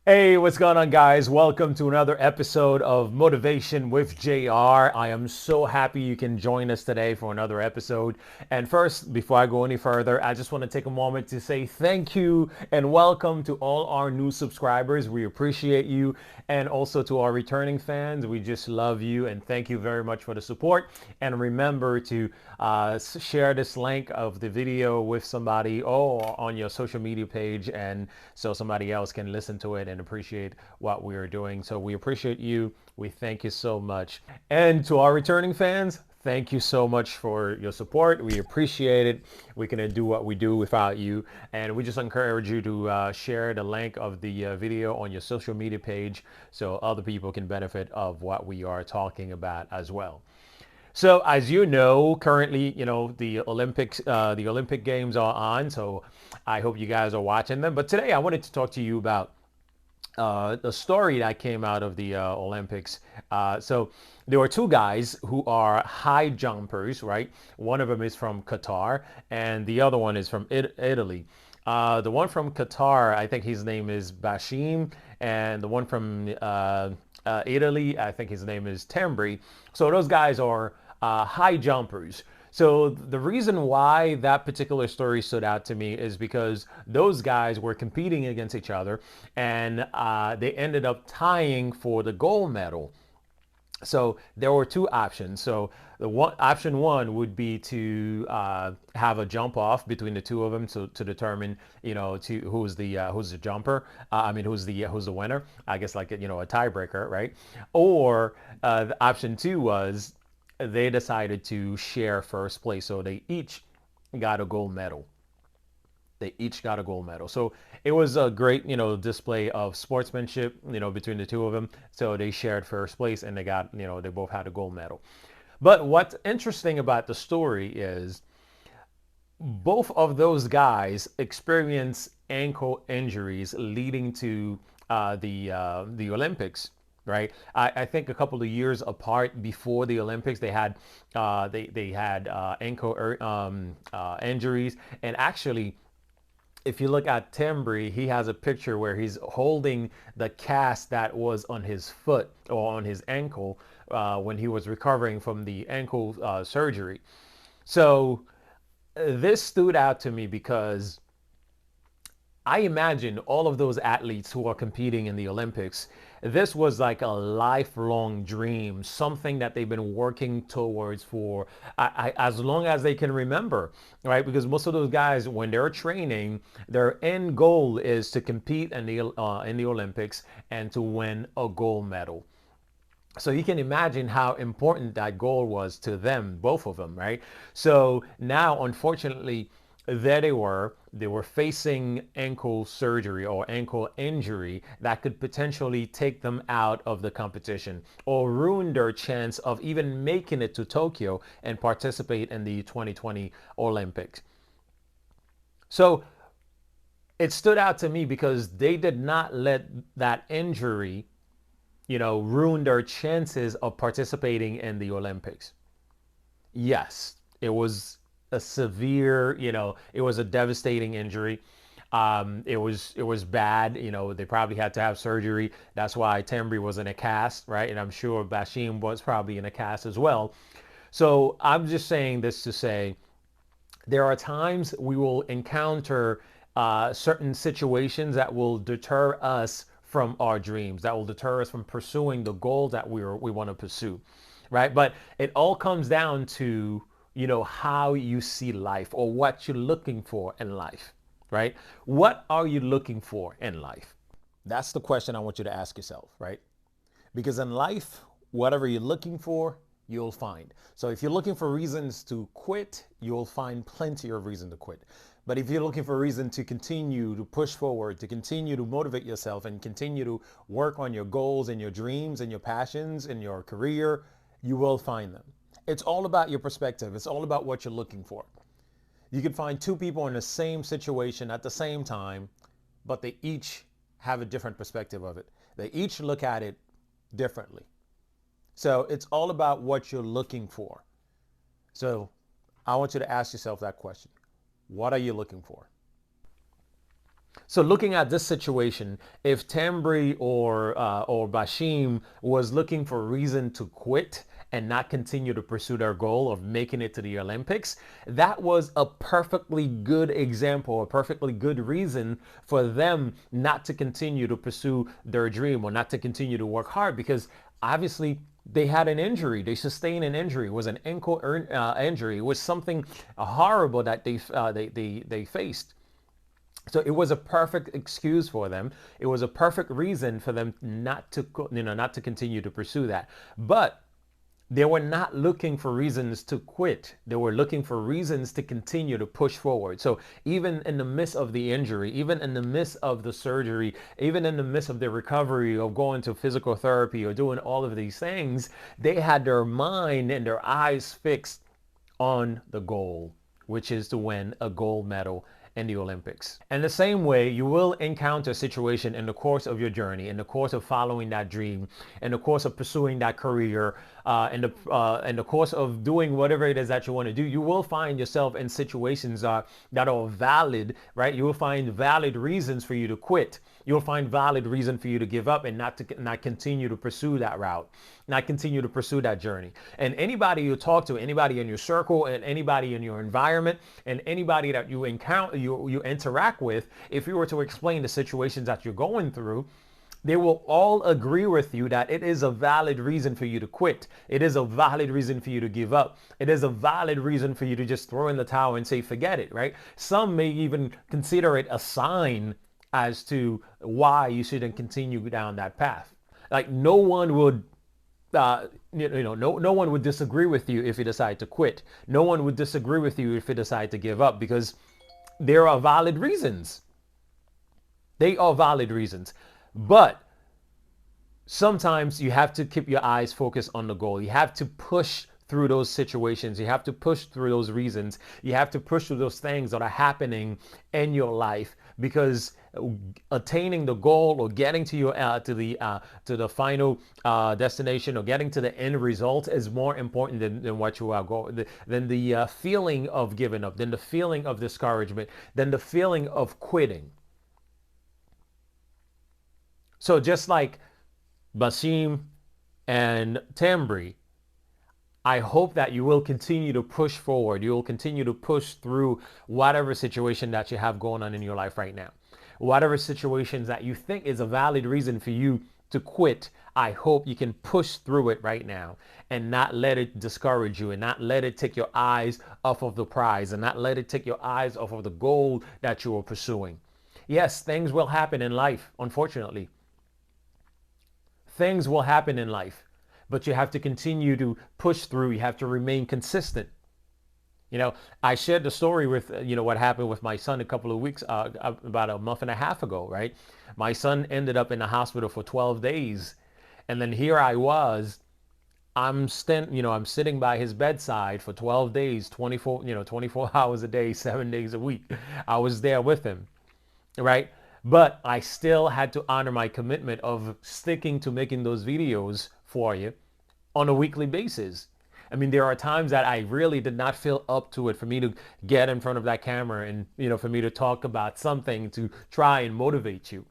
Hey, what's going on, guys? Welcome to another episode of Motivation with JR. I am so happy you can join us today for another episode. And first, before I go any further, I just want to take a moment to say thank you and welcome to all our new subscribers. We appreciate you. And also to our returning fans, we just love you and thank you very much for the support. And remember to share this link of the video with somebody or on your social media page, and so somebody else can listen to it and appreciate what we are doing. So we appreciate you. We thank you so much. And to our returning fans, thank you so much for your support. We appreciate it. We couldn't do what we do without you. And we just encourage you to share the link of the video on your social media page so other people can benefit of what we are talking about as well. So as you know, currently, the Olympic Games are on. So I hope you guys are watching them. But today I wanted to talk to you about the story that came out of the Olympics. So there were two guys who are high jumpers, right? One of them is from Qatar, and the other one is from Italy. The one from Qatar, I think his name is Bashim, and the one from Italy, I think his name is Tambri. So those guys are high jumpers. So the reason why that particular story stood out to me is because those guys were competing against each other, and they ended up tying for the gold medal. So there were two options. So the option one would be to have a jump off between the two of them, so to determine, who's the jumper. Who's the winner. I guess, like, a tiebreaker, right? Or the option two was they decided to share first place, so they each got a gold medal. They each got a gold medal. So it was a great, display of sportsmanship, between the two of them. So they shared first place and they both had a gold medal. But what's interesting about the story is both of those guys experienced ankle injuries leading to the Olympics. Right, I think a couple of years apart before the Olympics, they had ankle injuries, and actually, if you look at Tambry, he has a picture where he's holding the cast that was on his foot or on his ankle when he was recovering from the ankle surgery. So this stood out to me because I imagine all of those athletes who are competing in the Olympics, this was like a lifelong dream, something that they've been working towards for as long as they can remember, right? Because most of those guys, when they're training, their end goal is to compete in the Olympics and to win a gold medal. So you can imagine how important that goal was to them, both of them, right? So now, unfortunately, there they were facing ankle surgery or ankle injury that could potentially take them out of the competition or ruin their chance of even making it to Tokyo and participate in the 2020 Olympics. So it stood out to me because they did not let that injury, ruin their chances of participating in the Olympics. Yes, it was a severe, it was a devastating injury. It was bad. They probably had to have surgery. That's why Tambry was in a cast, right? And I'm sure Bashim was probably in a cast as well. So I'm just saying this to say there are times we will encounter certain situations that will deter us from our dreams, that will deter us from pursuing the goals that we want to pursue, right? But it all comes down to, how you see life or what you're looking for in life, right? What are you looking for in life? That's the question I want you to ask yourself, right? Because in life, whatever you're looking for, you'll find. So if you're looking for reasons to quit, you'll find plenty of reason to quit. But if you're looking for a reason to continue to push forward, to continue to motivate yourself and continue to work on your goals and your dreams and your passions and your career, you will find them. It's all about your perspective. It's all about what you're looking for. You can find two people in the same situation at the same time, but they each have a different perspective of it. They each look at it differently. So it's all about what you're looking for. So I want you to ask yourself that question. What are you looking for? So looking at this situation, if Tambry or Bashim was looking for a reason to quit and not continue to pursue their goal of making it to the Olympics, that was a perfectly good example, a perfectly good reason for them not to continue to pursue their dream or not to continue to work hard, because obviously they had an injury. They sustained an injury. It was an ankle injury. It was something horrible that they faced. So it was a perfect excuse for them. It was a perfect reason for them not to, not to continue to pursue that. But they were not looking for reasons to quit. They were looking for reasons to continue to push forward. So even in the midst of the injury, even in the midst of the surgery, even in the midst of the recovery of going to physical therapy or doing all of these things, they had their mind and their eyes fixed on the goal, which is to win a gold medal in the Olympics. And the same way, you will encounter a situation in the course of your journey, in the course of following that dream, in the course of pursuing that career, in the course of doing whatever it is that you want to do. You will find yourself in situations that are valid, right? You will find valid reasons for you to quit. You'll find valid reason for you to give up and not continue to pursue that route, not continue to pursue that journey. And anybody you talk to, anybody in your circle, and anybody in your environment, and anybody that you encounter, you interact with, if you were to explain the situations that you're going through, they will all agree with you that it is a valid reason for you to quit. It is a valid reason for you to give up. It is a valid reason for you to just throw in the towel and say, forget it, right? Some may even consider it a sign as to why you shouldn't continue down that path. Like no one would no one would disagree with you if you decide to quit. No one would disagree with you if you decide to give up, because there are valid reasons. They are valid reasons. But sometimes you have to keep your eyes focused on the goal. You have to push through those situations. You have to push through those reasons. You have to push through those things that are happening in your life, because attaining the goal or getting to your to the final destination or getting to the end result is more important than what you are going, than the feeling of giving up, than the feeling of discouragement, than the feeling of quitting. So just like Bashim and Tambry, I hope that you will continue to push forward. You will continue to push through whatever situation that you have going on in your life right now. Whatever situations that you think is a valid reason for you to quit, I hope you can push through it right now and not let it discourage you, and not let it take your eyes off of the prize, and not let it take your eyes off of the goal that you are pursuing. Yes, things will happen in life, unfortunately. Things will happen in life, but you have to continue to push through. You have to remain consistent. I shared the story with, what happened with my son a couple of weeks, about a month and a half ago, right? My son ended up in the hospital for 12 days. And then here I was, I'm sitting by his bedside for 12 days, 24 hours a day, 7 days a week. I was there with him, right? But I still had to honor my commitment of sticking to making those videos for you on a weekly basis. I mean, there are times that I really did not feel up to it for me to get in front of that camera and, for me to talk about something to try and motivate you.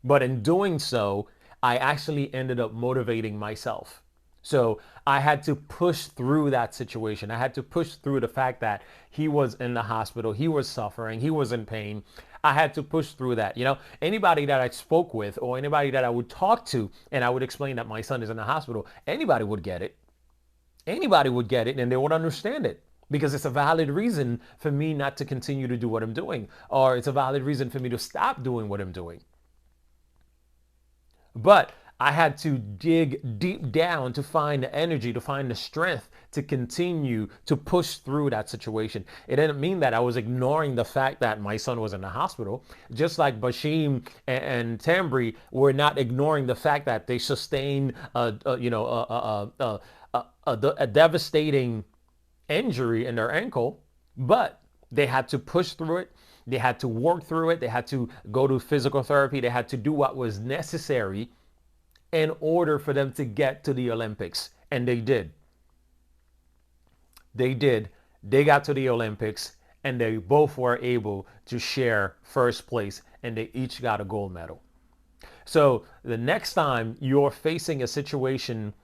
But in doing so, I actually ended up motivating myself. So I had to push through that situation. I had to push through the fact that he was in the hospital, he was suffering, he was in pain. I had to push through that. Anybody that I spoke with or anybody that I would talk to and I would explain that my son is in the hospital, anybody would get it. Anybody would get it and they would understand it, because it's a valid reason for me not to continue to do what I'm doing, or it's a valid reason for me to stop doing what I'm doing. But I had to dig deep down to find the energy, to find the strength to continue to push through that situation. It didn't mean that I was ignoring the fact that my son was in the hospital, just like Bashim and Tambry were not ignoring the fact that they sustained a devastating injury in their ankle, but they had to push through it. They had to work through it. They had to go to physical therapy. They had to do what was necessary in order for them to get to the Olympics. And they did. They did. They got to the Olympics and they both were able to share first place, and they each got a gold medal. So the next time you're facing a situation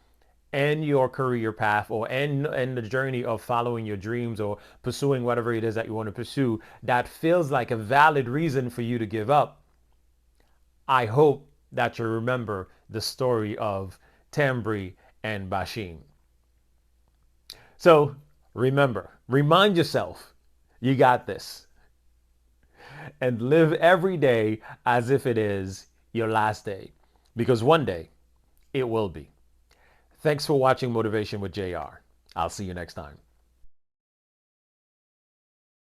and your career path or and the journey of following your dreams or pursuing whatever it is that you want to pursue that feels like a valid reason for you to give up, I hope that you remember the story of Tambri and Bashim. So remember, remind yourself, you got this, and live every day as if it is your last day, because one day it will be. Thanks for watching Motivation with JR. I'll see you next time.